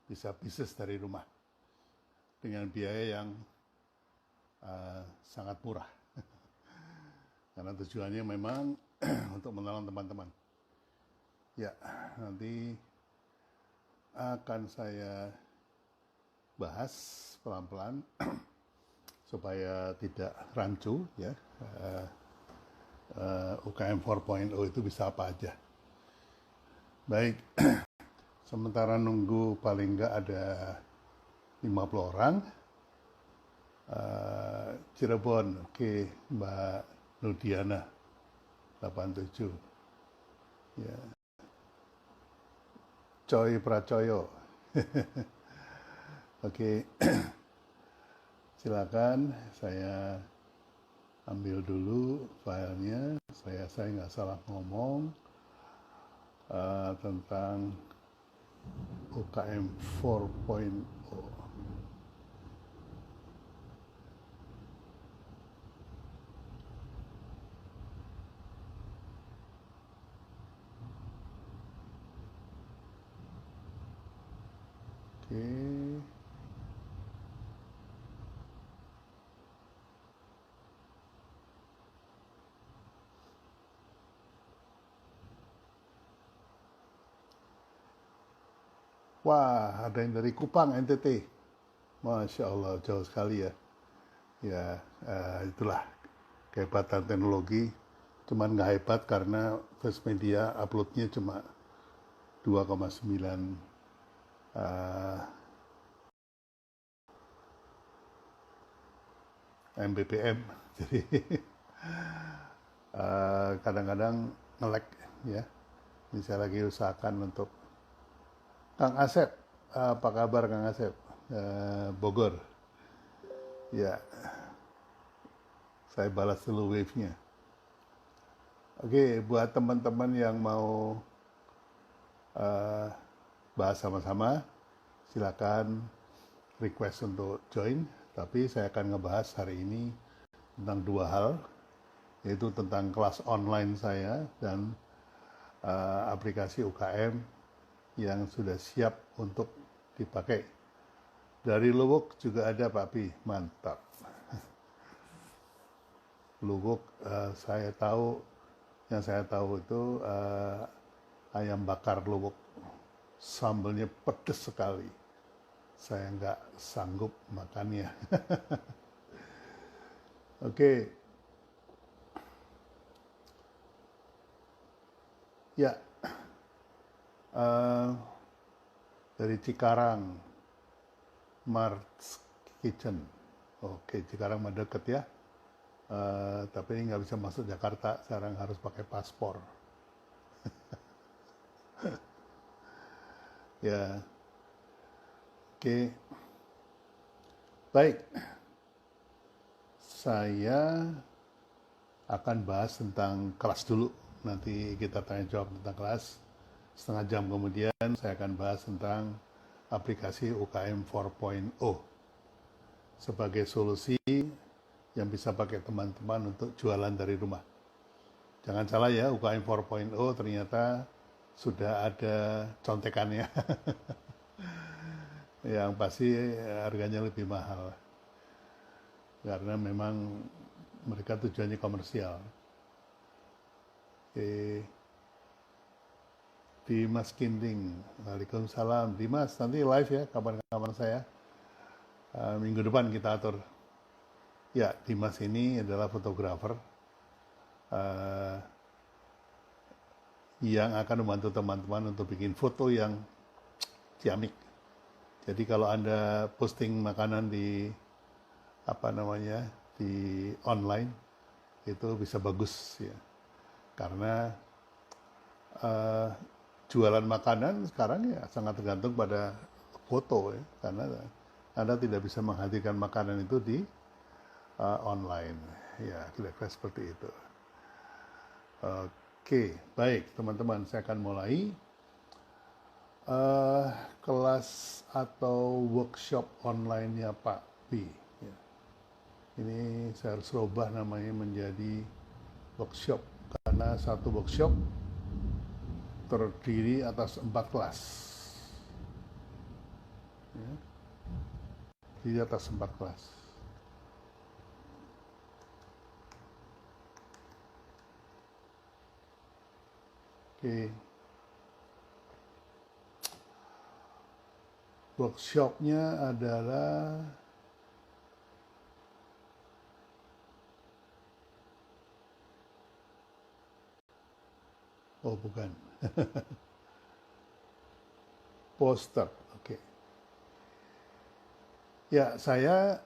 bisa bisnis dari rumah dengan biaya yang sangat murah. Karena tujuannya memang untuk menolong teman-teman. Ya, nanti akan saya bahas pelan-pelan supaya tidak rancu ya. UKM 4.0 itu bisa apa aja. Baik, sementara nunggu paling enggak ada 50 orang. Cirebon, oke, Mbak Nudiana 87. Ya. Coy Pracoyo. Oke. Silakan saya ambil dulu filenya. Saya nggak salah ngomong tentang UKM 4.0. Oke. Wah, ada yang dari Kupang, NTT. Masya Allah, jauh sekali ya. Ya, itulah kehebatan teknologi. Cuman nggak hebat karena First Media uploadnya cuma 2,9 Mbpm. Jadi kadang-kadang nge-lag ya. Ini saya lagi usahakan untuk Kang Asep. Apa kabar Kang Asep? Bogor. Ya, saya balas dulu wave-nya. Oke, buat teman-teman yang mau bahas sama-sama, silakan request untuk join. Tapi saya akan ngebahas hari ini tentang dua hal, yaitu tentang kelas online saya dan aplikasi UKM yang sudah siap untuk dipakai. Dari Luwuk juga ada Pak Pi, mantap. Luwuk yang saya tahu itu ayam bakar Luwuk, sambelnya pedes sekali. Saya nggak sanggup makannya. Oke. Ya, dari Cikarang, Mart's Kitchen. Oke, Cikarang mah deket ya. Tapi ini nggak bisa masuk Jakarta, sekarang harus pakai paspor. Ya, oke. Baik, saya akan bahas tentang kelas dulu. Nanti kita tanya jawab tentang kelas. Setengah jam kemudian saya akan bahas tentang aplikasi UKM 4.0 sebagai solusi yang bisa pakai teman-teman untuk jualan dari rumah. Jangan salah ya, UKM 4.0 ternyata sudah ada contekannya. Yang pasti harganya lebih mahal. Karena memang mereka tujuannya komersial. Oke. Dimas Kinding, waalaikumsalam. Dimas, nanti live ya kabar-kabar saya. Minggu depan kita atur. Ya, Dimas ini adalah fotografer yang akan membantu teman-teman untuk bikin foto yang ciamik. Jadi kalau Anda posting makanan di di online itu bisa bagus ya. Karena jualan makanan sekarang ya sangat tergantung pada foto ya, karena Anda tidak bisa menghadirkan makanan itu di online ya, kira-kira seperti itu. Oke, baik teman-teman, saya akan mulai kelas atau workshop online-nya Pak Pi ya. Ini saya harus rubah namanya menjadi workshop karena satu workshop terdiri atas 4 kelas. di atas 4 kelas. Oke. Workshopnya adalah bukan. Poster, oke. Ya, saya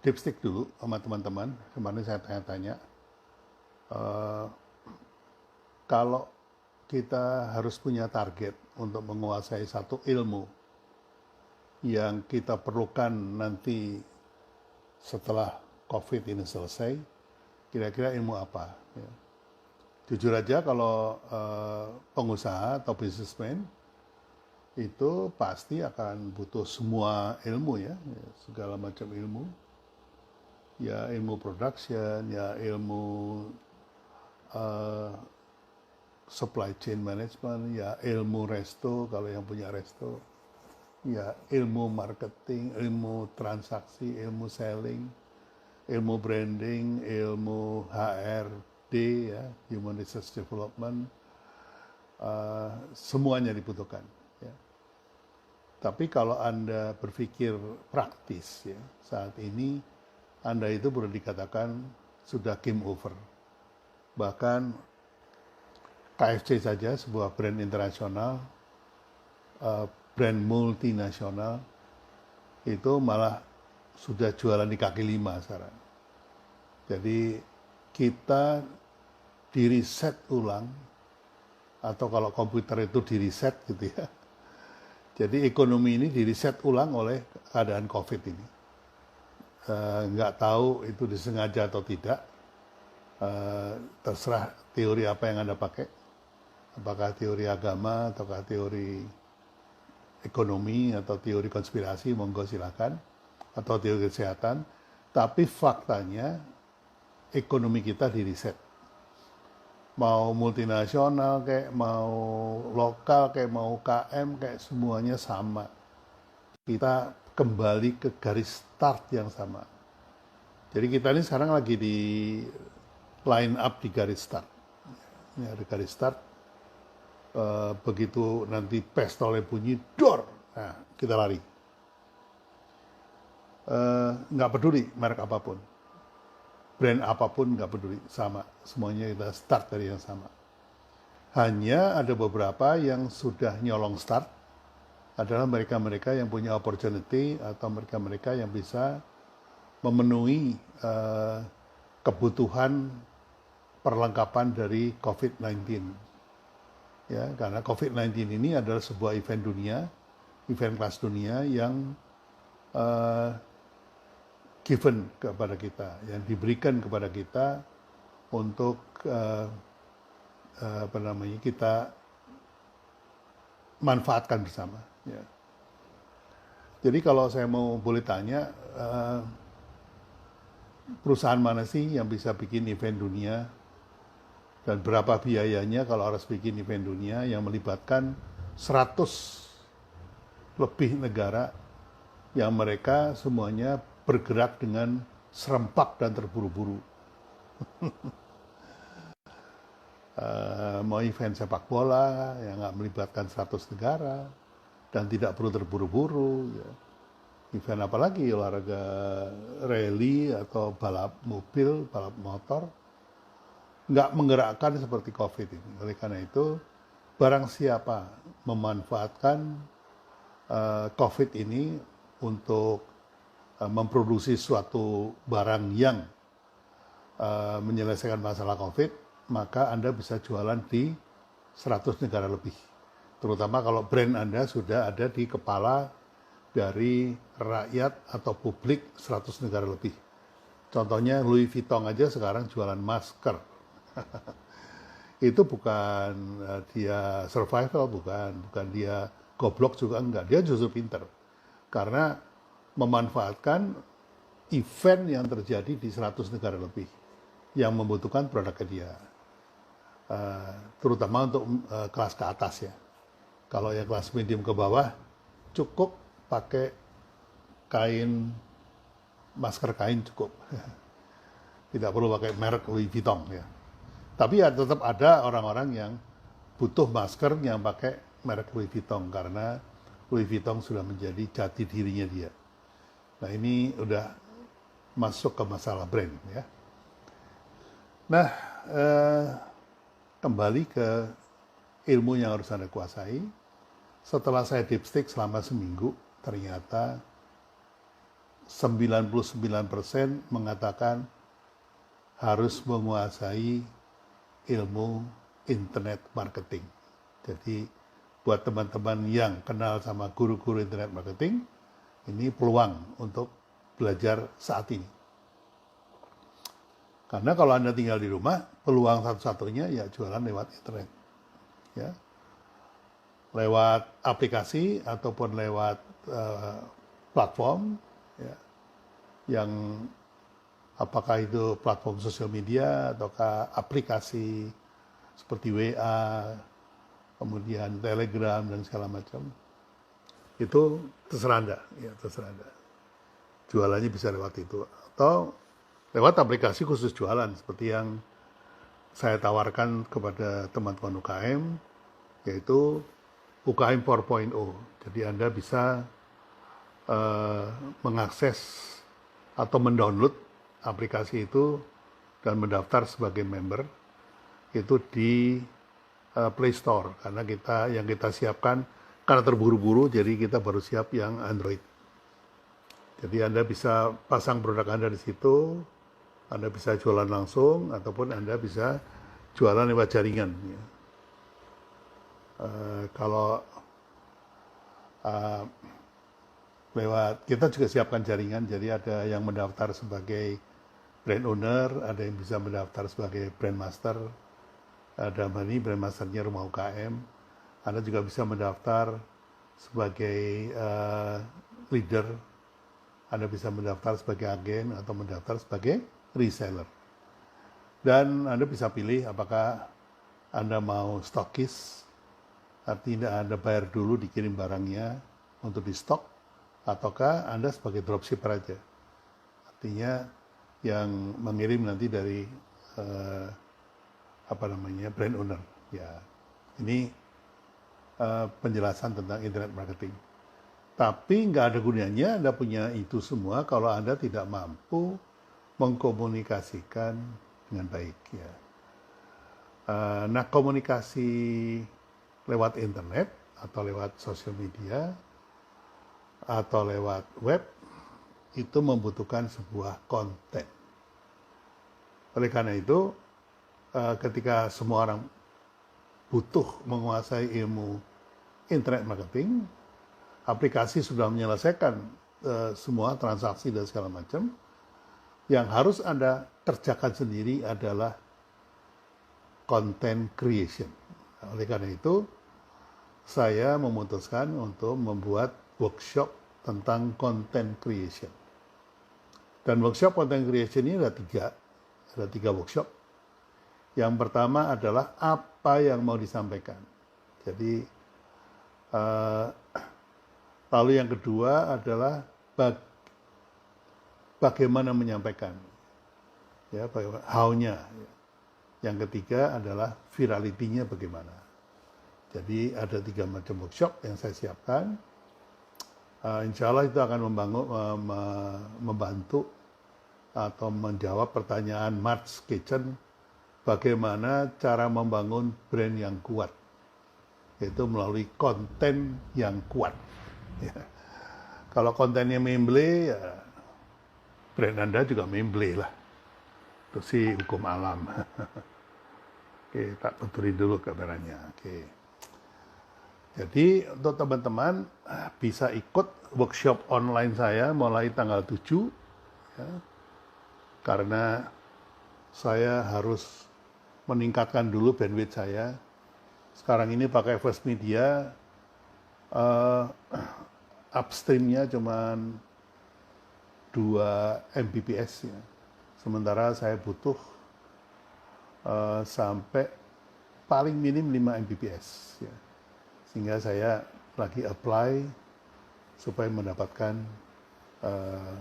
dipstick dulu sama teman-teman. Kemarin saya tanya-tanya, kalau kita harus punya target untuk menguasai satu ilmu yang kita perlukan nanti setelah COVID ini selesai, kira-kira ilmu apa? Ya. Jujur aja kalau pengusaha atau businessman itu pasti akan butuh semua ilmu ya, segala macam ilmu. Ya ilmu production, ya ilmu supply chain management, ya ilmu resto kalau yang punya resto, ya ilmu marketing, ilmu transaksi, ilmu selling, ilmu branding, ilmu HRD ya, human resource development, semuanya dibutuhkan. Ya. Tapi kalau Anda berpikir praktis ya, saat ini Anda itu boleh dikatakan sudah game over. Bahkan KFC saja, sebuah brand internasional, brand multinasional, itu malah sudah jualan di kaki lima sekarang. Jadi kita di-reset ulang, atau kalau komputer itu di-reset gitu ya. Jadi ekonomi ini di-reset ulang oleh keadaan COVID ini. Nggak tahu itu disengaja atau tidak, terserah teori apa yang Anda pakai, apakah teori agama, ataukah teori ekonomi, atau teori konspirasi, monggo silakan, atau teori kesehatan, tapi faktanya ekonomi kita di-reset. Mau multinasional, kayak mau lokal, kayak mau KM, kayak semuanya sama. Kita kembali ke garis start yang sama. Jadi kita ini sekarang lagi di line up di garis start. Ini ada garis start. Begitu nanti pistolnya bunyi, dor, nah kita lari. Nggak peduli merek apapun, brand apapun nggak peduli, sama. Semuanya kita start dari yang sama. Hanya ada beberapa yang sudah nyolong start, adalah mereka-mereka yang punya opportunity atau mereka-mereka yang bisa memenuhi kebutuhan perlengkapan dari COVID-19. Ya, karena COVID-19 ini adalah sebuah event dunia, event kelas dunia yang given kepada kita, yang diberikan kepada kita untuk kita manfaatkan bersama. Ya. Jadi kalau saya mau boleh tanya, perusahaan mana sih yang bisa bikin event dunia, dan berapa biayanya kalau harus bikin event dunia yang melibatkan 100 lebih negara yang mereka semuanya bergerak dengan serempak dan terburu-buru. Mau event sepak bola yang nggak melibatkan 100 negara dan tidak perlu terburu-buru. Ya. Event apalagi, olahraga rally atau balap mobil, balap motor, nggak menggerakkan seperti COVID ini. Oleh karena itu, barang siapa memanfaatkan COVID ini untuk memproduksi suatu barang yang menyelesaikan masalah COVID, maka Anda bisa jualan di 100 negara lebih. Terutama kalau brand Anda sudah ada di kepala dari rakyat atau publik 100 negara lebih. Contohnya Louis Vuitton aja sekarang jualan masker. Itu bukan dia survival, bukan dia goblok juga enggak. Dia justru pinter. Karena memanfaatkan event yang terjadi di 100 negara lebih yang membutuhkan produknya dia. Terutama untuk kelas ke atas ya. Kalau yang kelas medium ke bawah, cukup pakai kain, masker kain cukup. Tidak perlu pakai merek Louis Vuitton ya. Tapi ya tetap ada orang-orang yang butuh masker yang pakai merek Louis Vuitton karena Louis Vuitton sudah menjadi jati dirinya dia. Nah ini udah masuk ke masalah brand ya. Nah kembali ke ilmu yang harus Anda kuasai. Setelah saya dipstick selama seminggu, ternyata 99% mengatakan harus menguasai ilmu internet marketing. Jadi buat teman-teman yang kenal sama guru-guru internet marketing, ini peluang untuk belajar saat ini. Karena kalau Anda tinggal di rumah, peluang satu-satunya ya jualan lewat internet. Ya. Lewat aplikasi ataupun lewat platform ya, yang apakah itu platform sosial media ataukah aplikasi seperti WA, kemudian Telegram dan segala macam. Itu terserah Anda, ya terserah Anda. Jualannya bisa lewat itu atau lewat aplikasi khusus jualan seperti yang saya tawarkan kepada teman-teman UKM, yaitu UKM 4.0. Jadi Anda bisa mengakses atau mendownload aplikasi itu dan mendaftar sebagai member itu di Play Store karena yang kita siapkan karena terburu-buru jadi kita baru siap yang Android. Jadi Anda bisa pasang produk Anda di situ, Anda bisa jualan langsung ataupun Anda bisa jualan lewat jaringan. Ya. Kalau lewat kita juga siapkan jaringan, jadi ada yang mendaftar sebagai brand owner, ada yang bisa mendaftar sebagai brand master, ada ini brand masternya Rumah UKM, Anda juga bisa mendaftar sebagai leader, Anda bisa mendaftar sebagai agen atau mendaftar sebagai reseller. Dan Anda bisa pilih apakah Anda mau stokis, artinya Anda bayar dulu dikirim barangnya untuk di stok, ataukah Anda sebagai dropshipper aja. Artinya yang mengirim nanti dari brand owner. Ya, ini penjelasan tentang internet marketing. Tapi nggak ada gunanya Anda punya itu semua kalau Anda tidak mampu mengkomunikasikan dengan baik. Ya. Nah, komunikasi lewat internet atau lewat sosial media atau lewat web itu membutuhkan sebuah konten. Oleh karena itu, ketika semua orang butuh menguasai ilmu internet marketing, aplikasi sudah menyelesaikan semua transaksi dan segala macam, yang harus Anda kerjakan sendiri adalah content creation. Oleh karena itu, saya memutuskan untuk membuat workshop tentang content creation. Dan workshop content creation ini ada tiga workshop. Yang pertama adalah apa yang mau disampaikan. Jadi, lalu yang kedua adalah bagaimana menyampaikan, ya, how-nya. Yang ketiga adalah virality-nya bagaimana. Jadi ada 3 macam workshop yang saya siapkan. Insya Allah itu akan membantu atau menjawab pertanyaan Mark's Kitchen, bagaimana cara membangun brand yang kuat, yaitu melalui konten yang kuat. Ya. Kalau kontennya memble, ya brand Anda juga memble lah. Itu sih hukum alam. Oke, tak tuturin dulu kameranya. Oke. Jadi untuk teman-teman bisa ikut workshop online saya mulai tanggal 7. Ya, karena saya harus meningkatkan dulu bandwidth saya. Sekarang ini pakai First Media, upstreamnya cuma 2 Mbps ya. Sementara saya butuh sampai paling minim 5 Mbps ya. Sehingga saya lagi apply supaya mendapatkan uh,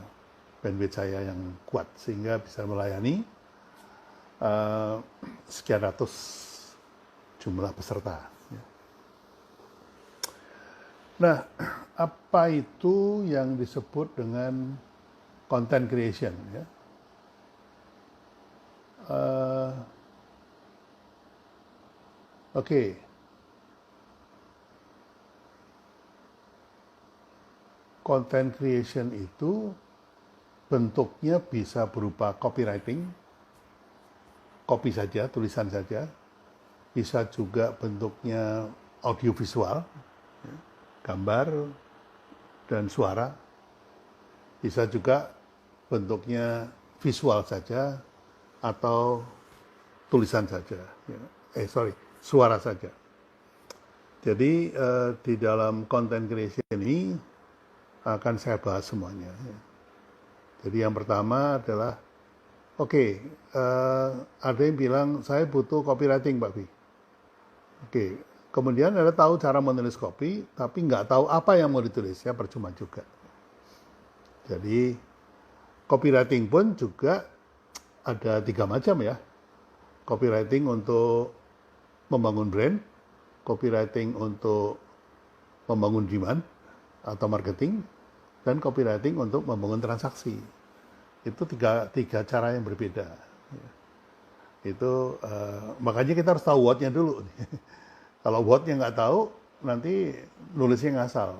bandwidth saya yang kuat sehingga bisa melayani sekian ratus jumlah peserta. Nah, apa itu yang disebut dengan content creation? Ya? Oke. Content creation itu bentuknya bisa berupa copywriting, copy saja, tulisan saja. Bisa juga bentuknya audiovisual, gambar dan suara. Bisa juga bentuknya visual saja atau tulisan saja. Suara saja. Jadi di dalam content creation ini akan saya bahas semuanya. Jadi yang pertama adalah, ada yang bilang saya butuh copywriting, Pak Bi. Kemudian Anda tahu cara menulis copy, tapi nggak tahu apa yang mau ditulis, ya percuma juga. Jadi copywriting pun juga ada 3 macam ya. Copywriting untuk membangun brand, copywriting untuk membangun demand atau marketing, dan copywriting untuk membangun transaksi. Itu tiga cara yang berbeda. Itu makanya kita harus tahu what-nya dulu. Kalau what-nya nggak tahu, nanti nulisnya ngasal.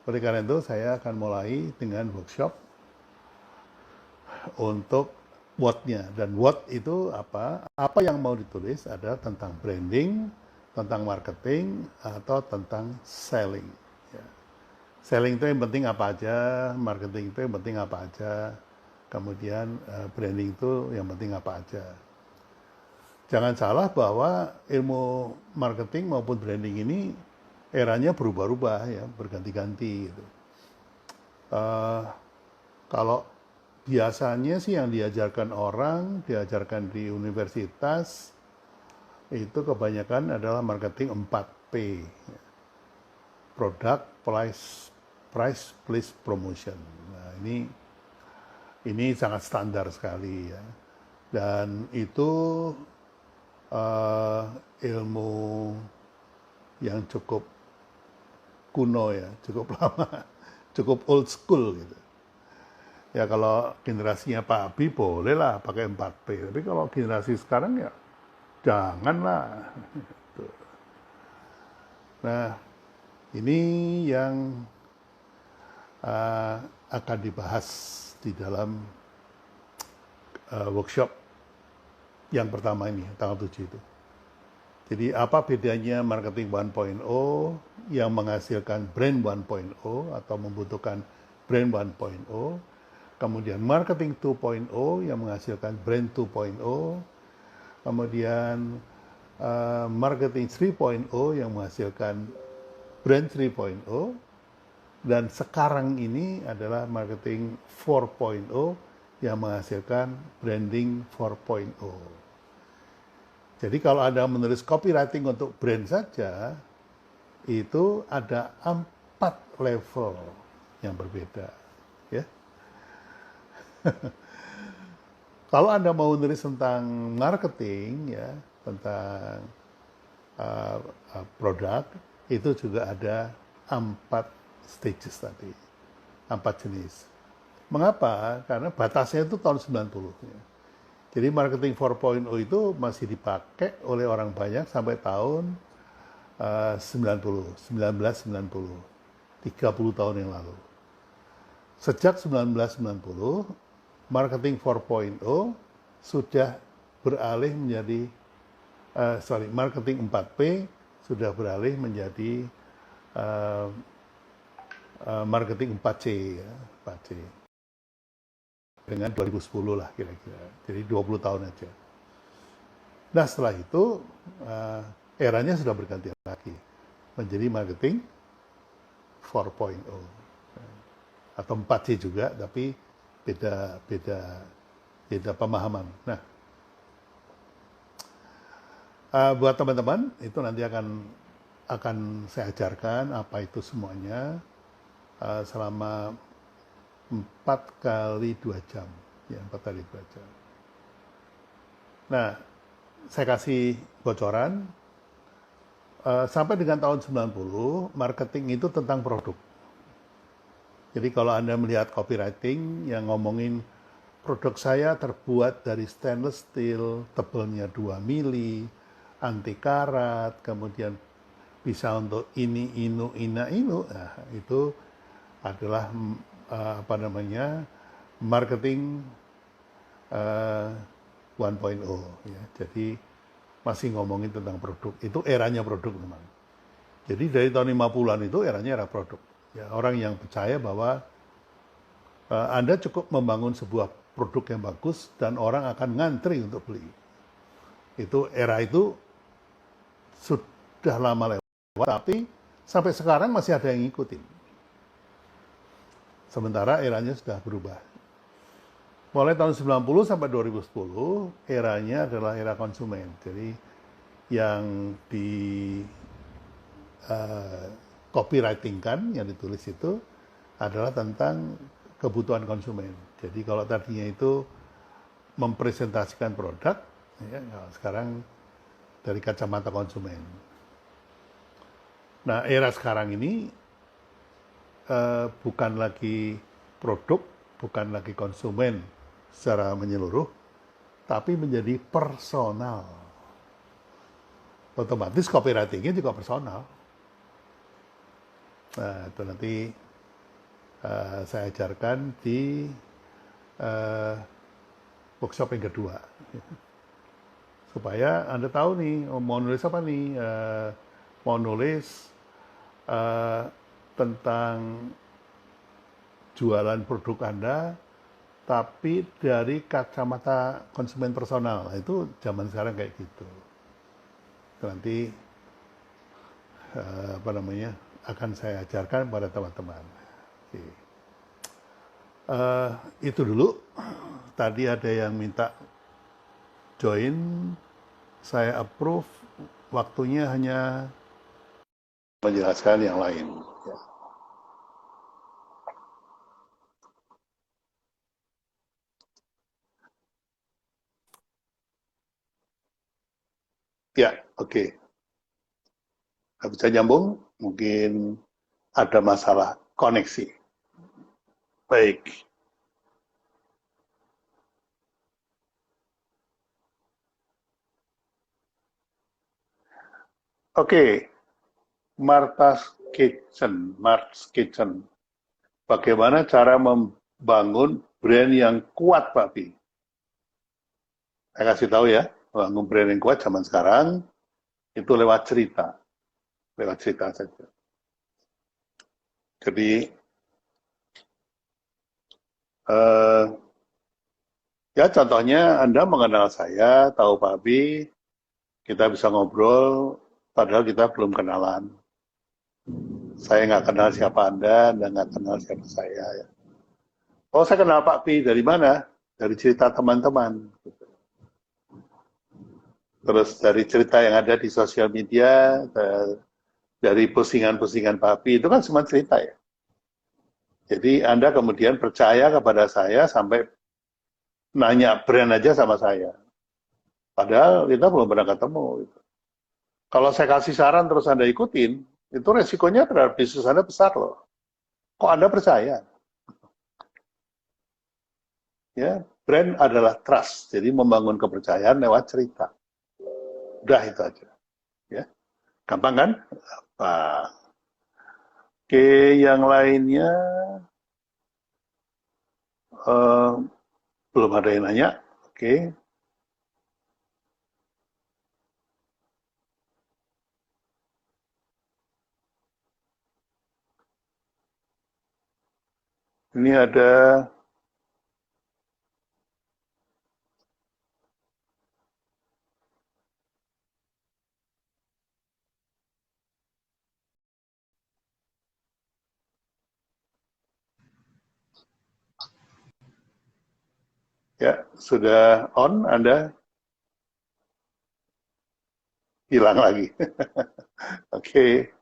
Oleh karena itu, saya akan mulai dengan workshop untuk what-nya. Dan what itu apa? Apa yang mau ditulis ada tentang branding, tentang marketing, atau tentang selling. Selling itu yang penting apa aja, marketing itu yang penting apa aja, kemudian branding itu yang penting apa aja. Jangan salah bahwa ilmu marketing maupun branding ini eranya berubah-ubah ya, berganti-ganti gitu. Kalau biasanya sih yang diajarkan orang, diajarkan di universitas, itu kebanyakan adalah marketing 4P. Product, price, place, promotion. Nah, ini sangat standar sekali ya. Dan itu ilmu yang cukup kuno ya, cukup lama, cukup old school gitu. Ya kalau generasinya Pak Abi bolehlah pakai 4P, tapi kalau generasi sekarang ya janganlah. Nah, ini yang akan dibahas di dalam workshop yang pertama ini, tanggal 7 itu. Jadi apa bedanya marketing 1.0 yang menghasilkan brand 1.0 atau membutuhkan brand 1.0, kemudian marketing 2.0 yang menghasilkan brand 2.0, kemudian marketing 3.0 yang menghasilkan brand 3.0, dan sekarang ini adalah marketing 4.0 yang menghasilkan branding 4.0. Jadi kalau Anda menulis copywriting untuk brand saja, itu ada 4 level yang berbeda. Ya. Kalau Anda mau menulis tentang marketing, ya, tentang produk, itu juga ada 4 stages tadi, 4 jenis. Mengapa? Karena batasnya itu tahun 90. Ya. Jadi marketing 4.0 itu masih dipakai oleh orang banyak sampai tahun 1990, 30 tahun yang lalu. Sejak 1990, marketing 4.0 sudah beralih menjadi, marketing 4P sudah beralih menjadi marketing 4C, ya, 4C. Dengan 2010 lah kira-kira, jadi 20 tahun aja. Nah setelah itu eranya sudah berganti lagi menjadi marketing 4.0 atau 4C juga, tapi beda pemahaman. Nah buat teman-teman itu nanti akan saya ajarkan apa itu semuanya selama 4 kali 2 jam. Ya, 4 kali 2 jam. Nah, saya kasih bocoran, sampai dengan tahun 90, marketing itu tentang produk. Jadi kalau Anda melihat copywriting yang ngomongin produk saya terbuat dari stainless steel, tebalnya 2 mili, anti karat, kemudian bisa untuk ini, inu, ina, inu. Nah, itu adalah marketing 1.0 ya. Jadi masih ngomongin tentang produk. Itu eranya produk memang. Jadi dari tahun 50-an itu eranya era produk. Ya, orang yang percaya bahwa Anda cukup membangun sebuah produk yang bagus dan orang akan ngantri untuk beli. Itu era itu sudah lama lewat, tapi sampai sekarang masih ada yang ngikutin. Sementara eranya sudah berubah. Mulai tahun 90 sampai 2010, eranya adalah era konsumen. Jadi yang di copywriting kan, yang ditulis itu adalah tentang kebutuhan konsumen. Jadi kalau tadinya itu mempresentasikan produk, ya, sekarang dari kacamata konsumen. Nah, era sekarang ini bukan lagi produk, bukan lagi konsumen secara menyeluruh, tapi menjadi personal. Otomatis copywriting-nya juga personal. Nah, itu nanti saya ajarkan di workshop yang kedua. Supaya Anda tahu nih, mau nulis apa nih, mau nulis tentang jualan produk Anda, tapi dari kacamata konsumen personal. Itu zaman sekarang kayak gitu. Nanti akan saya ajarkan pada teman-teman. Itu dulu. Tadi ada yang minta join, saya approve. Waktunya hanya menjelaskan yang lain. Ya, oke. Nggak bisa nyambung, mungkin ada masalah koneksi. Baik. Oke, Martha's Kitchen. Bagaimana cara membangun brand yang kuat, Pak Pi? Saya kasih tahu ya, membangun brand yang kuat zaman sekarang itu lewat cerita saja. Jadi ya contohnya Anda mengenal saya, tahu Pak Pi, kita bisa ngobrol, padahal kita belum kenalan. Saya nggak kenal siapa Anda nggak kenal siapa saya. Ya. Oh, saya kenal Pak Pi dari mana? Dari cerita teman-teman. Terus dari cerita yang ada di sosial media, dari postingan-postingan Pak Pi, itu kan semua cerita ya. Jadi Anda kemudian percaya kepada saya sampai nanya brand aja sama saya. Padahal kita belum pernah ketemu. Gitu. Kalau saya kasih saran terus Anda ikutin, itu resikonya terhadap bisnis Anda besar loh. Kok Anda percaya? Ya, brand adalah trust. Jadi membangun kepercayaan lewat cerita. Udah itu aja. Ya. Gampang kan? Nah, oke, yang lainnya belum ada yang nanya. Oke. Ini ada ya, sudah on Anda hilang lagi. Oke.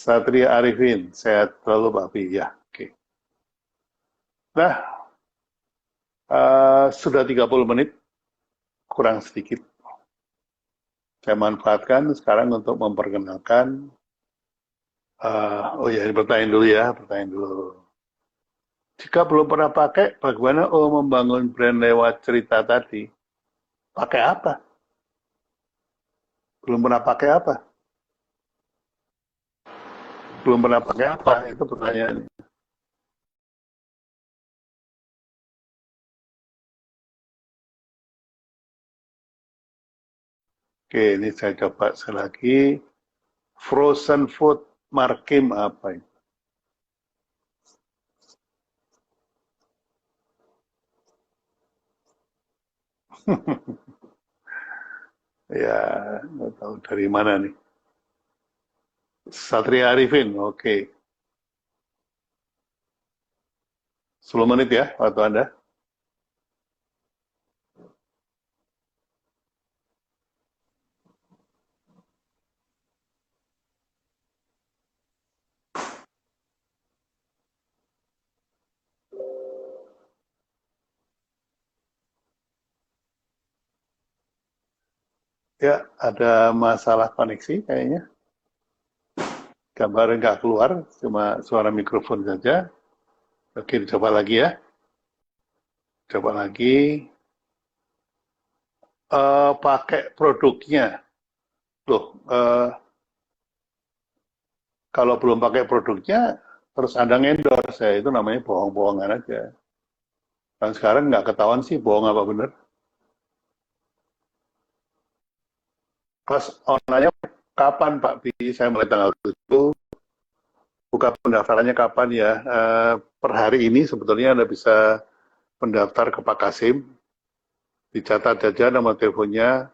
Satria Arifin, sehat selalu Pak Pi. Ya, oke. Nah, sudah 30 menit, kurang sedikit. Saya manfaatkan sekarang untuk memperkenalkan, oh ya, pertanyaan dulu ya, pertanyaan dulu. Jika belum pernah pakai, bagaimana membangun brand lewat cerita tadi? Pakai apa? Belum pernah pakai apa? Belum pernah pakai apa? Itu pertanyaannya. Oke, ini saya coba sekali lagi. Frozen food Markim apa itu? Ya, nggak tahu dari mana nih. Satria Arifin, oke. 10 menit ya waktu Anda. Ya, ada masalah koneksi kayaknya. Gambar nggak keluar, cuma suara mikrofon saja. Oke, coba lagi ya. Coba lagi. Pakai produknya. Loh, kalau belum pakai produknya, terus Anda endorse, ya itu namanya bohong-bohongan aja. Dan sekarang nggak ketahuan sih bohong apa bener. Pas online kapan Pak Pi? Saya mulai tanggal 7. Buka pendaftarannya kapan ya? Per hari ini sebetulnya Anda bisa pendaftar ke Pak Kasim. Dicatat saja nomor teleponnya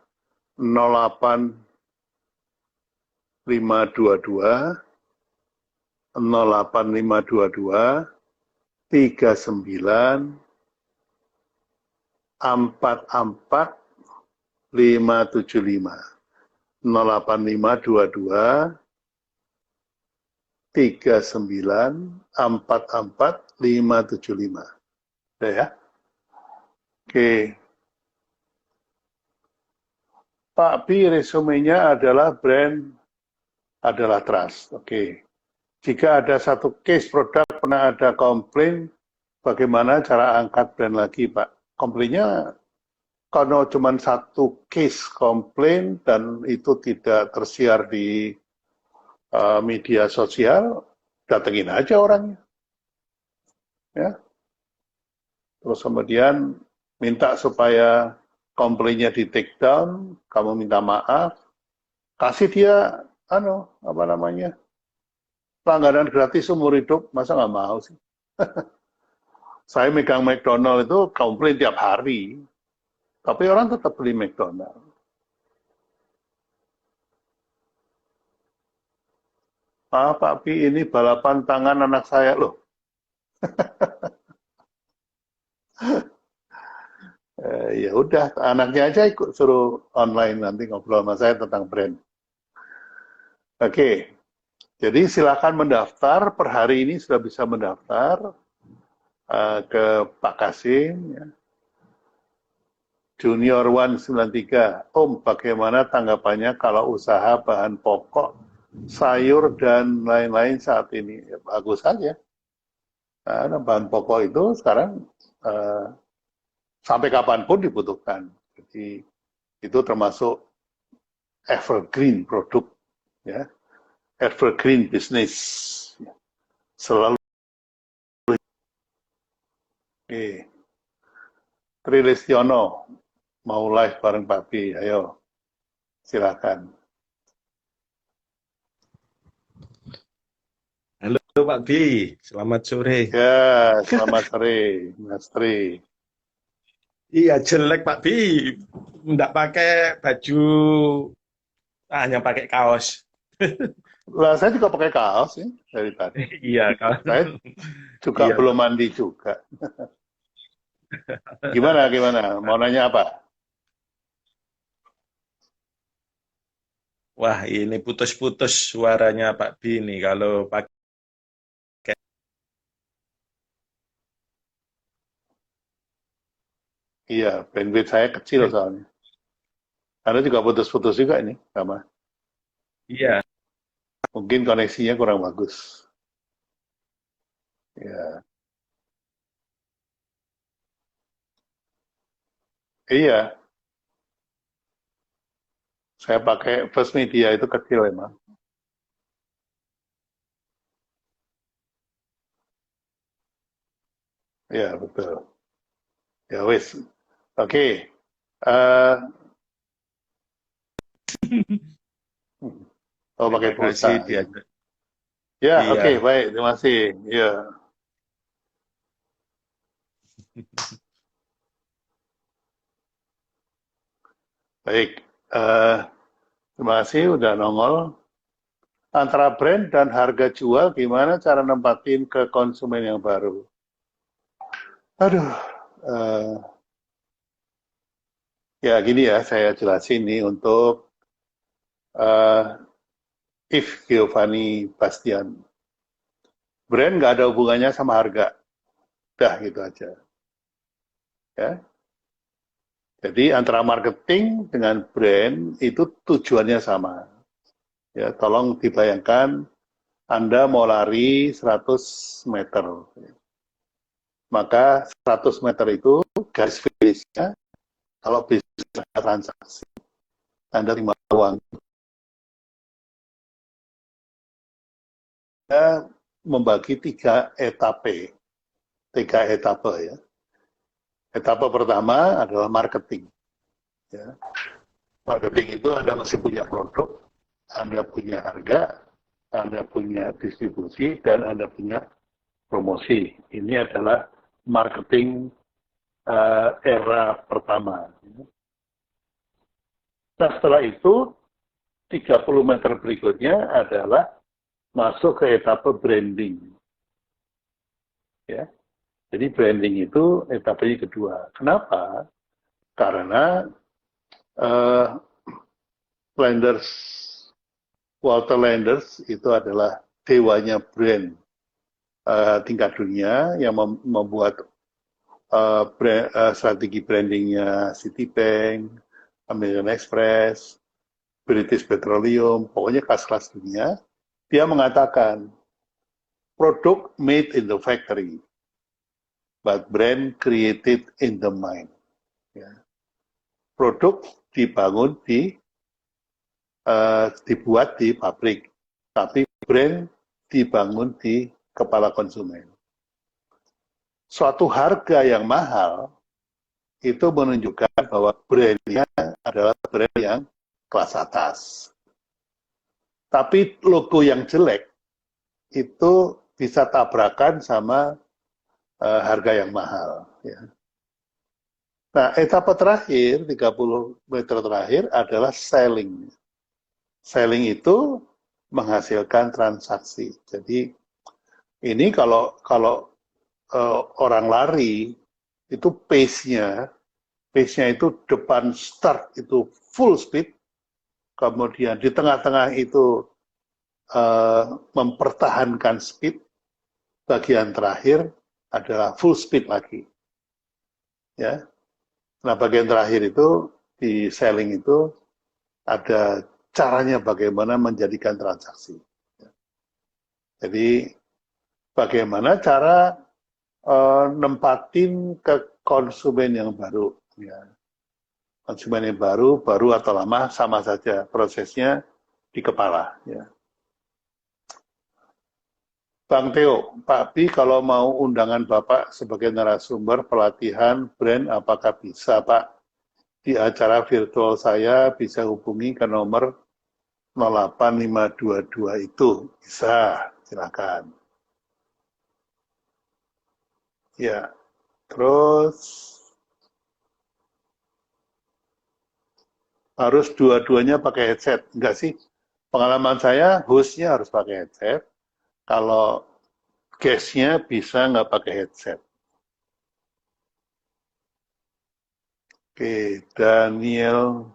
08522 08522 39 44 575 08522 39 44 575. Udah ya? Oke. Pak Pi, resumenya adalah brand adalah trust. Oke. Jika ada satu case produk pernah ada komplain, bagaimana cara angkat brand lagi, Pak? Komplainnya kalau cuma satu case komplain dan itu tidak tersiar di media sosial, datengin aja orangnya. Ya. Terus kemudian minta supaya komplainnya di take down, kamu minta maaf, kasih dia apa namanya, langganan gratis umur hidup, masa nggak mau sih? Saya megang McDonald itu komplain tiap hari, tapi orang tetap beli McDonald. Pak Pi, ini balapan tangan anak saya loh. Ya udah, anaknya aja ikut suruh online nanti ngobrol sama saya tentang brand. Oke, jadi silakan mendaftar. Per hari ini sudah bisa mendaftar ke Pak Kasim. Ya. Junior 193, Om, bagaimana tanggapannya kalau usaha bahan pokok, sayur, dan lain-lain saat ini? Ya, bagus saja. Nah, bahan pokok itu sekarang sampai kapanpun dibutuhkan. Jadi itu termasuk evergreen produk, ya, evergreen business. Selalu. Trilistiono, mau live bareng Pak Pi, ayo, silakan. Halo Pak Bi, selamat sore. Ya, selamat sore, Mas Tri. Iya jelek Pak Bi, nggak pakai baju, hanya pakai kaos. Lah, saya juga pakai kaos ya, dari tadi. Iya kaos. Saya juga Iya belum Pak. mandi juga. Gimana? Mau nanya apa? Wah, ini putus-putus suaranya Pak Bi nih kalau pakai. Iya, bandwidth saya kecil soalnya. Anda juga putus-putus juga ini, sama. Iya, Mungkin koneksinya kurang bagus. Ya, iya. Saya pakai First Media itu kecil emang. Ya, betul. Ya, wis. Oke. Eh, oh, pakai terima pulsa. kasih Ya, diajak. ya oke, Iya, baik. Terima kasih. Ya, baik. Eh, terima kasih udah nongol. Antara brand dan harga jual, gimana cara nempatin ke konsumen yang baru? Aduh, eh, ya gini ya, saya jelasin nih untuk eh, If Giovanni Bastian. Brand nggak ada hubungannya sama harga, dah gitu aja. Ya, jadi antara marketing dengan brand itu tujuannya sama. Ya, tolong dibayangkan Anda mau lari 100 meter. Maka 100 meter itu garis finishnya kalau bisnis transaksi Anda terima uang. Anda membagi tiga etape ya. Etape pertama adalah marketing. Ya. Marketing itu Anda masih punya produk, Anda punya harga, Anda punya distribusi, dan Anda punya promosi. Ini adalah marketing era pertama. Nah, setelah itu 30 meter berikutnya adalah masuk ke etape branding. Ya. Jadi branding itu etapenya kedua. Kenapa? Karena uh, Landers, Walter Landers itu adalah dewanya brand tingkat dunia yang membuat strategi brandingnya Citibank, American Express, British Petroleum, pokoknya kelas-kelas dunia. Dia mengatakan produk made in the factory, but brand created in the mind. Ya. Produk dibuat di pabrik, tapi brand dibangun di kepala konsumen. Suatu harga yang mahal itu menunjukkan bahwa brandnya adalah brand yang kelas atas. Tapi logo yang jelek itu bisa tabrakan sama harga yang mahal. Ya. Nah, etapa terakhir, 30 meter terakhir adalah selling. Selling itu menghasilkan transaksi. Jadi ini kalau orang lari itu pace-nya itu depan start itu full speed, kemudian di tengah-tengah itu mempertahankan speed, bagian terakhir adalah full speed lagi. Ya, nah bagian terakhir itu di selling itu ada caranya bagaimana menjadikan transaksi. Jadi bagaimana cara nempatin ke konsumen yang baru. Ya. Konsumen yang baru atau lama sama saja prosesnya di kepala. Ya. Bang Theo, Pak Bi kalau mau undangan Bapak sebagai narasumber pelatihan brand, apakah bisa Pak? Di acara virtual saya bisa hubungi ke nomor 08522 itu. Bisa, silakan. Ya, terus harus dua-duanya pakai headset. Enggak sih, pengalaman saya hostnya harus pakai headset. Kalau guestnya bisa nggak pakai headset. Oke, Daniel.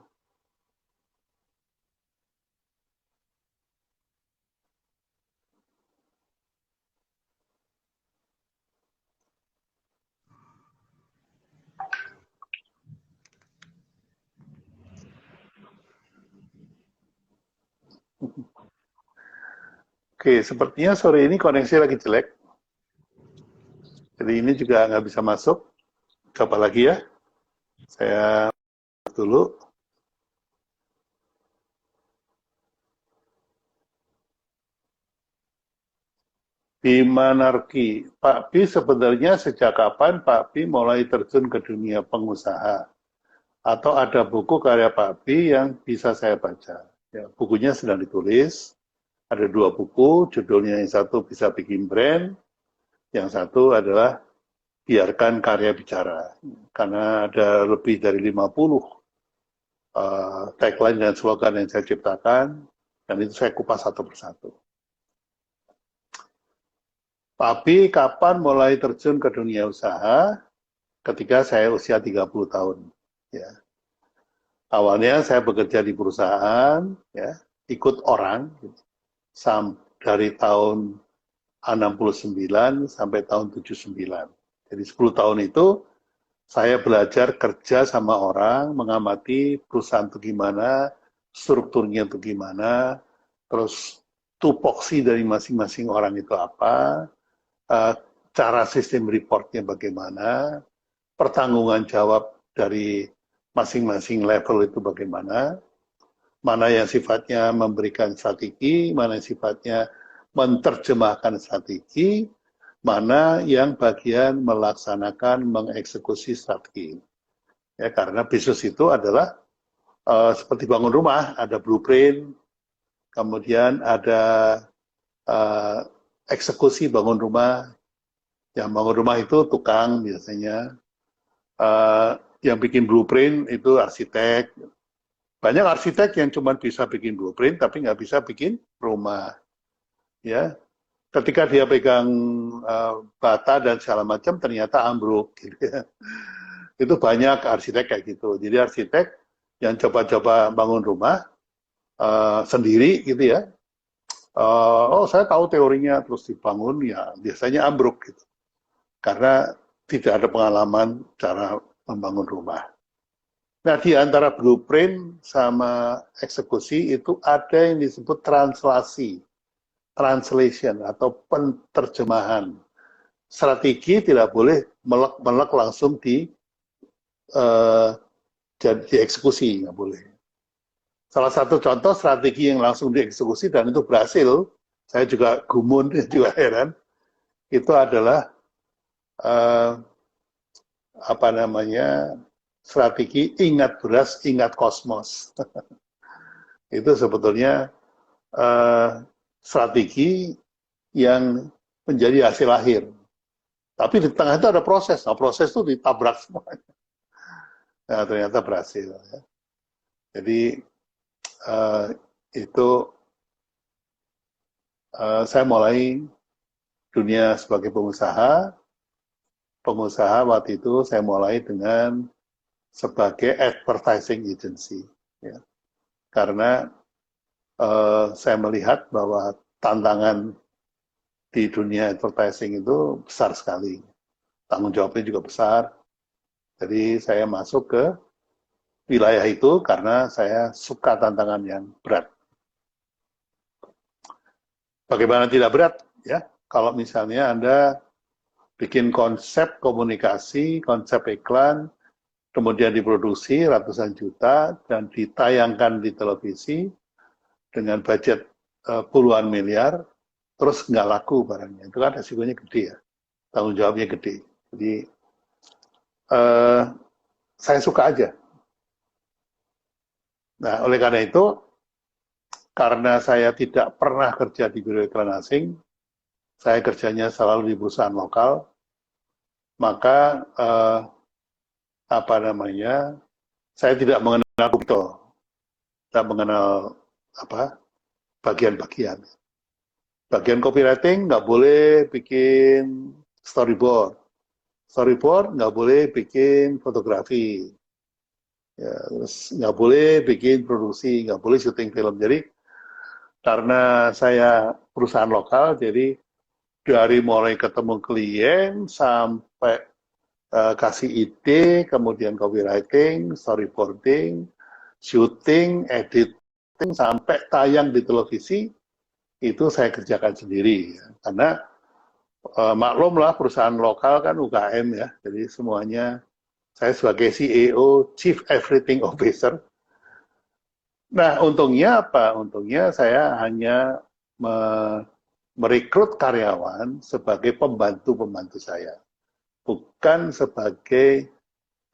Oke, sepertinya sore ini koneksi lagi jelek. Jadi ini juga nggak bisa masuk. Coba lagi ya. Saya dulu. Bimanarki. Pak Pi sebenarnya sejak kapan Pak Pi mulai terjun ke dunia pengusaha? Atau ada buku karya Pak Pi yang bisa saya baca? Ya, bukunya sedang ditulis. Ada 2 buku, judulnya yang satu bisa bikin brand, yang satu adalah biarkan karya bicara. Karena ada lebih dari 50 tagline dan slogan yang saya ciptakan, dan itu saya kupas satu persatu. Tapi kapan mulai terjun ke dunia usaha? Ketika saya usia 30 tahun. Ya. Awalnya saya bekerja di perusahaan, ya, ikut orang, dari tahun 69 sampai tahun 79. Jadi 10 tahun itu saya belajar kerja sama orang, mengamati perusahaan itu gimana, strukturnya itu gimana, terus tupoksi dari masing-masing orang itu apa, cara sistem reportnya bagaimana, pertanggungan jawab dari masing-masing level itu bagaimana, mana yang sifatnya memberikan strategi, mana yang sifatnya menerjemahkan strategi, mana yang bagian melaksanakan, mengeksekusi strategi. Ya, karena bisnis itu adalah seperti bangun rumah, ada blueprint, kemudian ada eksekusi bangun rumah. Yang bangun rumah itu tukang biasanya, yang bikin blueprint itu arsitek. Banyak arsitek yang cuma bisa bikin blueprint, tapi nggak bisa bikin rumah. Ya, ketika dia pegang bata dan segala macam, ternyata ambruk. Gitu ya. Itu banyak arsitek kayak gitu. Jadi arsitek yang coba-coba bangun rumah sendiri, gitu ya. Oh, saya tahu teorinya, terus dibangun, ya biasanya ambruk gitu. Karena tidak ada pengalaman cara membangun rumah. Nah, di antara blueprint sama eksekusi itu ada yang disebut translation atau penerjemahan. Strategi tidak boleh melek langsung dieksekusi, nggak boleh. Salah satu contoh strategi yang langsung dieksekusi dan itu berhasil, saya juga gumun, juga heran, itu adalah strategi ingat beras, ingat kosmos. Itu sebetulnya strategi yang menjadi hasil akhir. Tapi di tengah itu ada proses. Nah, proses itu ditabrak semuanya. Nah, ternyata berhasil. Ya. Jadi itu saya mulai dunia sebagai pengusaha. Pengusaha waktu itu saya mulai dengan sebagai advertising agency. Ya. Karena saya melihat bahwa tantangan di dunia advertising itu besar sekali. Tanggung jawabnya juga besar. Jadi saya masuk ke wilayah itu karena saya suka tantangan yang berat. Bagaimana tidak berat? Ya, kalau misalnya Anda bikin konsep komunikasi, konsep iklan, kemudian diproduksi ratusan juta dan ditayangkan di televisi dengan budget puluhan miliar, terus nggak laku barangnya. Itu kan resikonya gede ya, tanggung jawabnya gede. Jadi saya suka aja. Nah, oleh karena itu, karena saya tidak pernah kerja di biro iklan asing, saya kerjanya selalu di perusahaan lokal, maka saya tidak mengenal Google, tidak mengenal bagian-bagian. Bagian copywriting nggak boleh bikin storyboard, nggak boleh bikin fotografi, ya, terus nggak boleh bikin produksi, nggak boleh syuting film. Jadi karena saya perusahaan lokal, jadi dari mulai ketemu klien sampai kasih ide, kemudian copywriting, storyboarding, shooting, edit sampai tayang di televisi itu saya kerjakan sendiri. Karena maklumlah perusahaan lokal kan UKM ya, jadi semuanya saya sebagai CEO, Chief Everything Officer. Nah, untungnya apa? Untungnya saya hanya merekrut karyawan sebagai pembantu-pembantu saya, bukan sebagai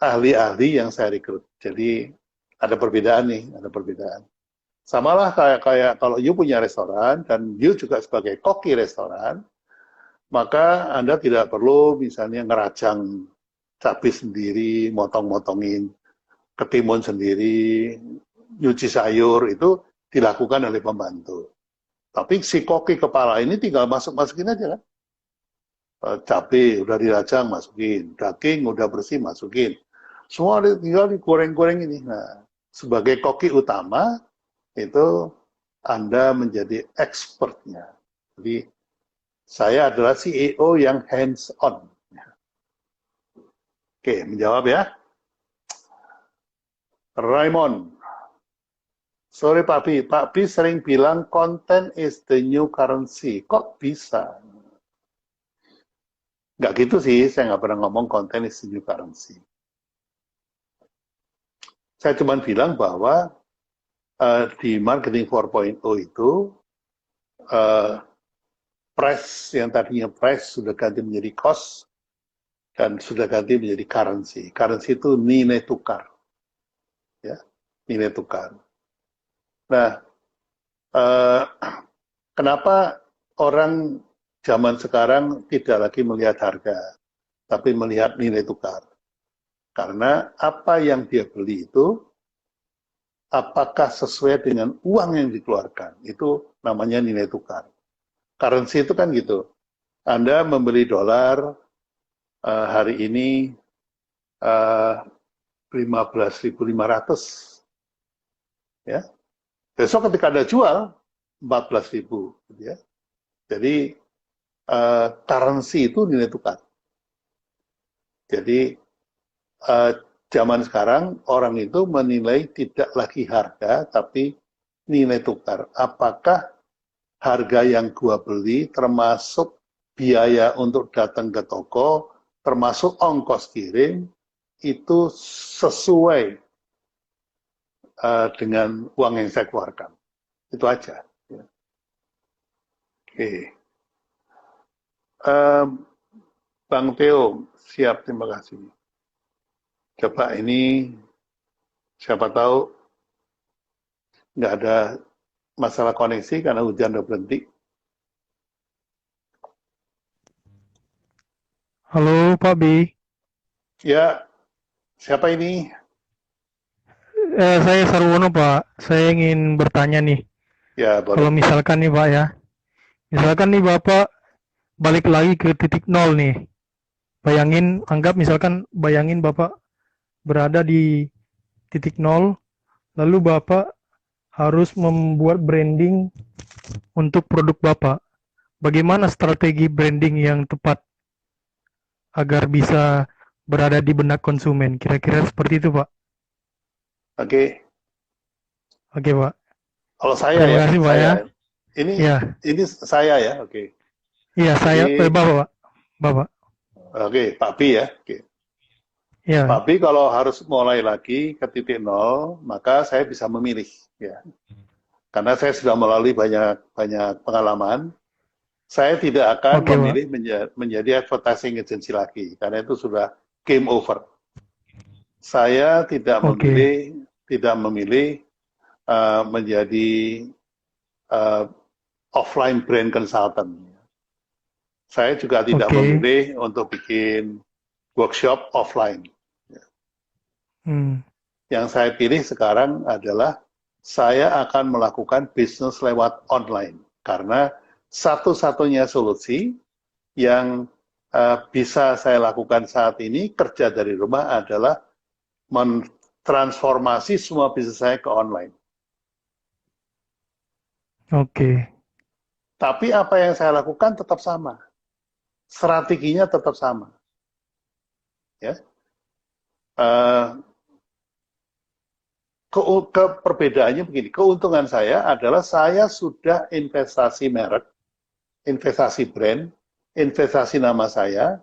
ahli-ahli yang saya rekrut. Jadi ada perbedaan nih, ada perbedaan. Samalah kayak kalau you punya restoran dan you juga sebagai koki restoran, maka Anda tidak perlu misalnya ngerajang cabai sendiri, motong-motongin ketimun sendiri, nyuci sayur, itu dilakukan oleh pembantu. Tapi si koki kepala ini tinggal masukin aja kan. Cabai udah dirajang, masukin. Daging udah bersih, masukin. Semua tinggal digoreng-goreng ini. Nah, sebagai koki utama, itu Anda menjadi expertnya. Jadi, saya adalah CEO yang hands-on. Oke, menjawab ya. Raymond. Sorry Pak Bi sering bilang content is the new currency. Kok bisa? Nggak gitu sih, saya nggak pernah ngomong content is the new currency. Saya cuma bilang bahwa di marketing 4.0 itu price yang tadinya price sudah ganti menjadi cost dan sudah ganti menjadi currency. Currency itu nilai tukar. Ya, nilai tukar. Nah, kenapa orang zaman sekarang tidak lagi melihat harga, tapi melihat nilai tukar? Karena apa yang dia beli itu, apakah sesuai dengan uang yang dikeluarkan? Itu namanya nilai tukar. Currency itu kan gitu. Anda membeli dolar hari ini 15.500, ya. Besok ketika Anda jual 14.000, gitu ya. Jadi currency itu nilai tukar. Jadi zaman sekarang orang itu menilai tidak lagi harga, tapi nilai tukar. Apakah harga yang gua beli termasuk biaya untuk datang ke toko, termasuk ongkos kirim, itu sesuai dengan uang yang saya keluarkan. Itu aja. Oke. Bang Theo, siap, terima kasih. Coba ini, siapa tahu nggak ada masalah koneksi karena hujan udah berhenti. Halo Pak B. Ya, siapa ini? Saya Sarwono Pak. Saya ingin bertanya nih. Ya, boleh. Kalau misalkan nih Pak ya, misalkan nih Bapak balik lagi ke titik nol nih. Bayangin Bapak berada di titik nol, lalu Bapak harus membuat branding untuk produk Bapak. Bagaimana strategi branding yang tepat agar bisa berada di benak konsumen? Kira-kira seperti itu Pak. Oke. Oke Pak. Kalau saya Terima ya, kasih Pak saya. ya. Ini Ya. ini saya ya, oke. Iya, saya Jadi, Bapak. oke, Pak Bi ya. Oke. Ya, Pak Bi kalau harus mulai lagi ke titik nol, maka saya bisa memilih ya. Karena saya sudah melalui banyak pengalaman, saya tidak akan oke Pak. memilih menjadi advertising agency lagi, karena itu sudah game over. Saya tidak Oke, memilih menjadi offline brand consultant. Saya juga tidak oke. memilih untuk bikin workshop offline. Hmm, Yang saya pilih sekarang adalah saya akan melakukan bisnis lewat online. Karena satu-satunya solusi yang bisa saya lakukan saat ini kerja dari rumah adalah mentransformasi semua bisnis saya ke online. oke. Tapi apa yang saya lakukan tetap sama. Strateginya tetap sama. Ya. perbedaannya begini, keuntungan saya adalah saya sudah investasi merek, investasi brand, investasi nama saya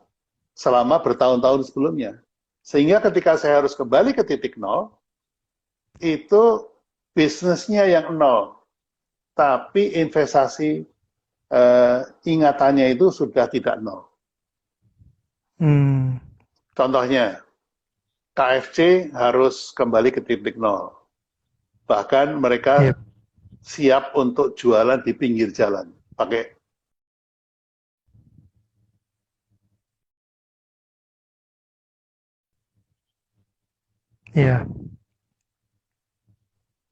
selama bertahun-tahun sebelumnya. Sehingga ketika saya harus kembali ke titik nol, itu bisnisnya yang nol, tapi investasi ingatannya itu sudah tidak nol. Contohnya, KFC harus kembali ke titik nol. Bahkan mereka siap untuk jualan di pinggir jalan, pakai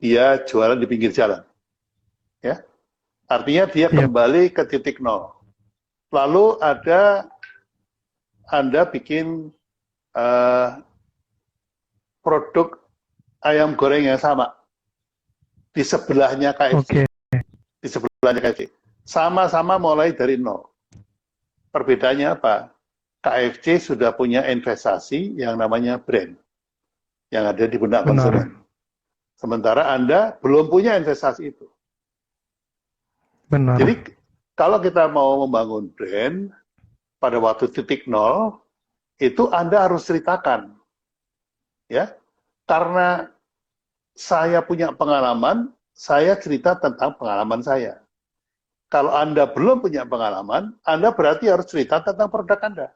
dia jualan di pinggir jalan, ya. Artinya dia kembali ke titik nol. Lalu Anda bikin produk ayam goreng yang sama di sebelahnya KFC. Di sebelahnya KFC. Sama-sama mulai dari nol. Perbedaannya apa? KFC sudah punya investasi yang namanya brand yang ada di benak konsumen. Sementara Anda belum punya investasi itu. Benar. Jadi kalau kita mau membangun brand pada waktu titik nol, itu Anda harus ceritakan, ya, karena saya punya pengalaman, saya cerita tentang pengalaman saya. Kalau Anda belum punya pengalaman, Anda berarti harus cerita tentang produk Anda.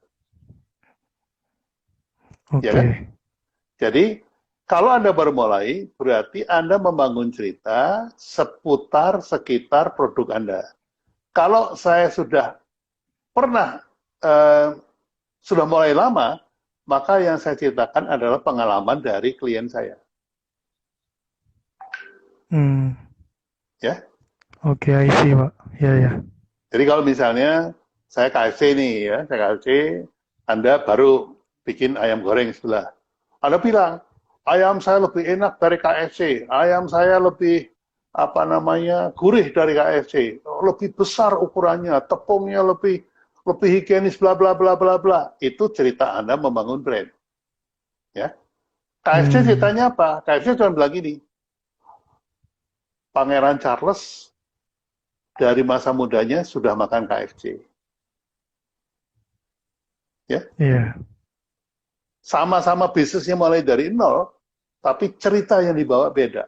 Ya kan? Jadi kalau Anda baru mulai, berarti Anda membangun cerita sekitar produk Anda. Kalau saya sudah pernah, sudah mulai lama, maka yang saya ceritakan adalah pengalaman dari klien saya. Ya. Oke, I see, Pak. Ya. Jadi kalau misalnya saya KFC nih, ya, saya KFC, Anda baru bikin ayam goreng sebelah. Anda bilang, ayam saya lebih enak dari KFC, ayam saya lebih gurih dari KFC, lebih besar ukurannya, tepungnya lebih higienis, bla bla bla bla bla. Itu cerita Anda membangun brand. Ya. KFC ceritanya apa? KFC cuma bilang gini, Pangeran Charles dari masa mudanya sudah makan KFC. Ya. Sama-sama bisnisnya mulai dari nol, tapi cerita yang dibawa beda.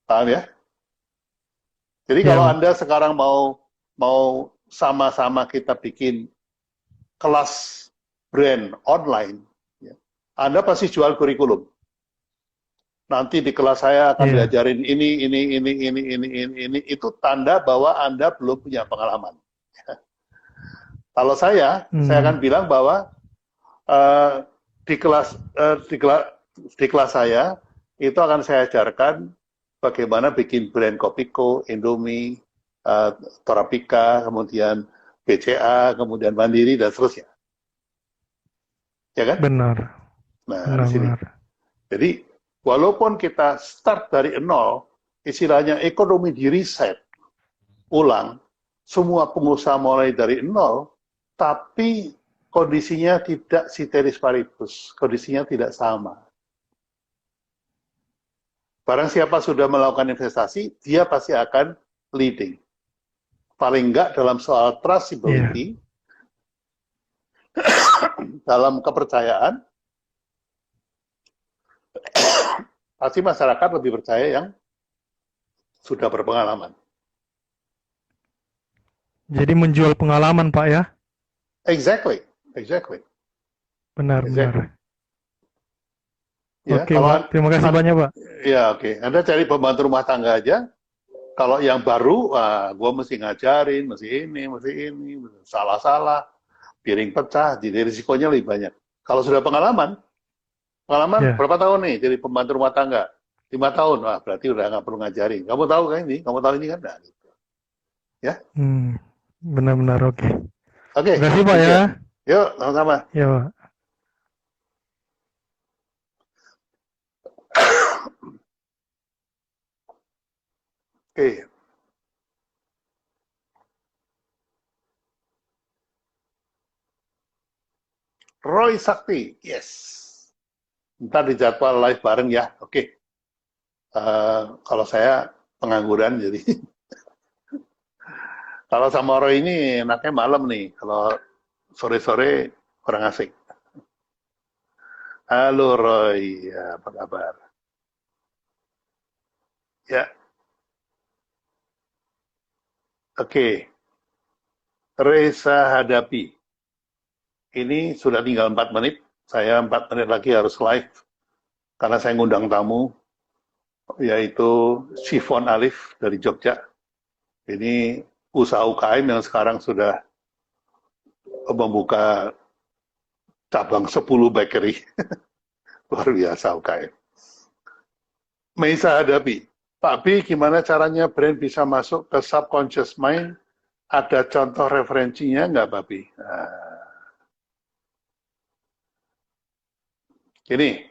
Paham ya? Jadi kalau Anda sekarang mau sama-sama kita bikin kelas brand online, ya, Anda pasti jual kurikulum. Nanti di kelas saya akan diajarin ini, itu tanda bahwa Anda belum punya pengalaman. Kalau saya akan bilang bahwa di kelas saya itu akan saya ajarkan bagaimana bikin brand Kopiko, Indomie, Torabika, kemudian BCA, kemudian Mandiri dan seterusnya. Ya kan? Benar. Nah, di sini. Jadi walaupun kita start dari nol, istilahnya ekonomi di reset ulang, semua pengusaha mulai dari nol, tapi kondisinya tidak ceteris paribus, kondisinya tidak sama. Barang siapa sudah melakukan investasi, dia pasti akan leading. Paling enggak dalam soal trustability, dalam kepercayaan, pasti masyarakat lebih percaya yang sudah berpengalaman. Jadi menjual pengalaman, Pak, ya? Exactly. Benar. Ya, Oke, Pak. Terima kasih banyak, Pak. Ya, oke. Anda cari pembantu rumah tangga aja. Kalau yang baru, gue mesti ngajarin, mesti ini, salah-salah, piring pecah, jadi risikonya lebih banyak. Kalau sudah pengalaman berapa tahun nih jadi pembantu rumah tangga? 5 tahun, wah berarti udah nggak perlu ngajarin. Kamu tahu kan ini? Kamu tahu ini kan? Nah, gitu. Ya? Benar-benar oke. Oke. Terima kasih, Pak, ya. Yuk, sama-sama. Ya, Pak. Oke. Roy Sakti, yes. Ntar di jadwal live bareng ya, oke. Kalau saya pengangguran, jadi kalau sama Roy ini enaknya malam nih, kalau sore-sore kurang asik. Halo Roy, ya, apa kabar? Ya, oke. Reza Hadapi. Ini sudah tinggal 4 menit. Saya 4 menit lagi harus live. Karena saya ngundang tamu, yaitu Sifon Alif dari Jogja. Ini usaha UKM yang sekarang sudah membuka cabang 10 bakery. Luar biasa UKM. Meisa Hadapi. Pak B, gimana caranya brand bisa masuk ke subconscious mind? Ada contoh referensinya nggak, Pak B? Nah, gini,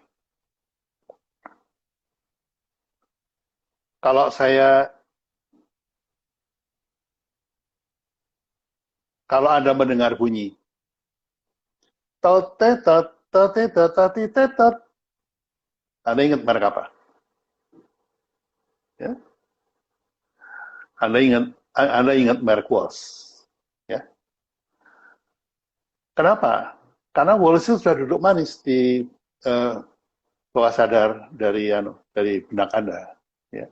kalau Anda mendengar bunyi, Anda ingat merek apa? Ya? Anda ingat merek Walls. Ya. Kenapa? Karena Walls itu sudah duduk manis di bawah sadar dari benak Anda. Ya.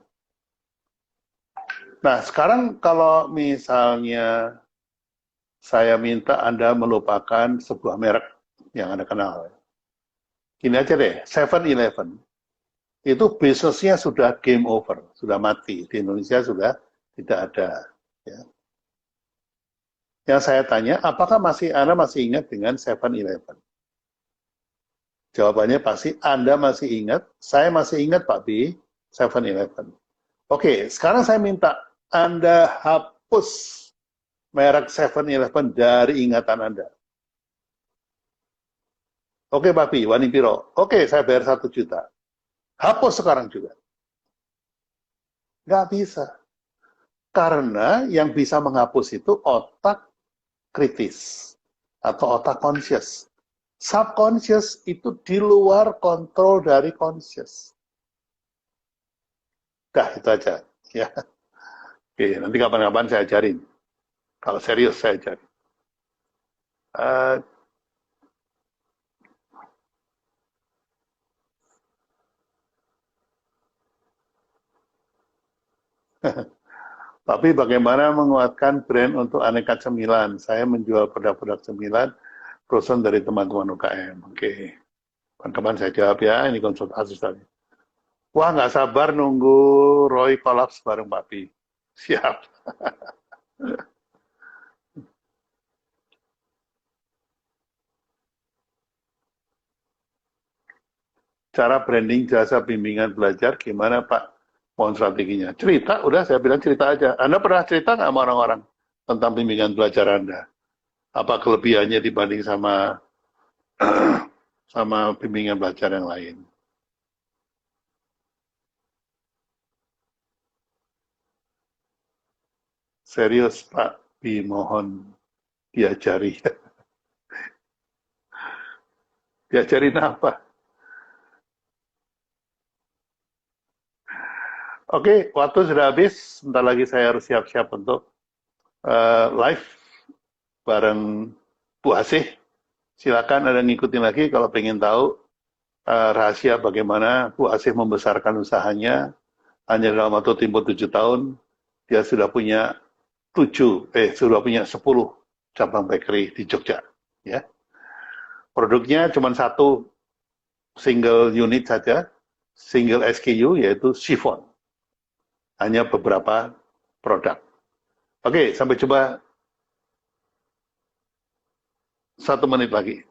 Nah, sekarang kalau misalnya saya minta Anda melupakan sebuah merek yang Anda kenal. Gini aja deh, 7-Eleven. Itu bisnisnya sudah game over, sudah mati. Di Indonesia sudah tidak ada. Ya. Yang saya tanya, apakah Anda masih ingat dengan 7-Eleven? Jawabannya pasti Anda masih ingat, saya masih ingat Pak B, 7-Eleven. Oke, sekarang saya minta Anda hapus merek 7-Eleven dari ingatan Anda. Oke Pak B, Wani Piro. Oke, saya bayar 1 juta. Hapus sekarang juga. Nggak bisa. Karena yang bisa menghapus itu otak kritis atau otak conscious. Subconscious itu di luar kontrol dari conscious. Dah, itu aja. Ya. Oke, nanti kapan-kapan saya ajarin. Kalau serius saya ajarin. Tapi bagaimana menguatkan brand untuk aneka cemilan? Saya menjual produk-produk cemilan, perusahaan dari teman-teman UKM. Oke. Kapan-kapan saya jawab ya, ini konsultasi tadi. Wah, nggak sabar nunggu Roy kolaps bareng Pak Pi. Siap. Cara branding jasa bimbingan belajar, gimana Pak? Mohon strateginya. Cerita, udah saya bilang cerita aja. Anda pernah cerita nggak sama orang-orang tentang bimbingan belajar Anda? Apa kelebihannya dibanding sama sama bimbingan belajar yang lain? Serius Pak Bi, mohon diajari. Diajarin apa? Oke, waktu sudah habis. Sebentar lagi saya harus siap-siap untuk live bareng Bu Asih. Silakan Anda ngikutin lagi kalau pengen tahu rahasia bagaimana Bu Asih membesarkan usahanya. Hanya dalam waktu tempo 7 tahun, dia sudah punya 10 cabang bakery di Jogja. Ya. Produknya cuma satu single unit saja, single SKU, yaitu chiffon. Hanya beberapa produk. Oke, sampai jumpa 1 menit lagi.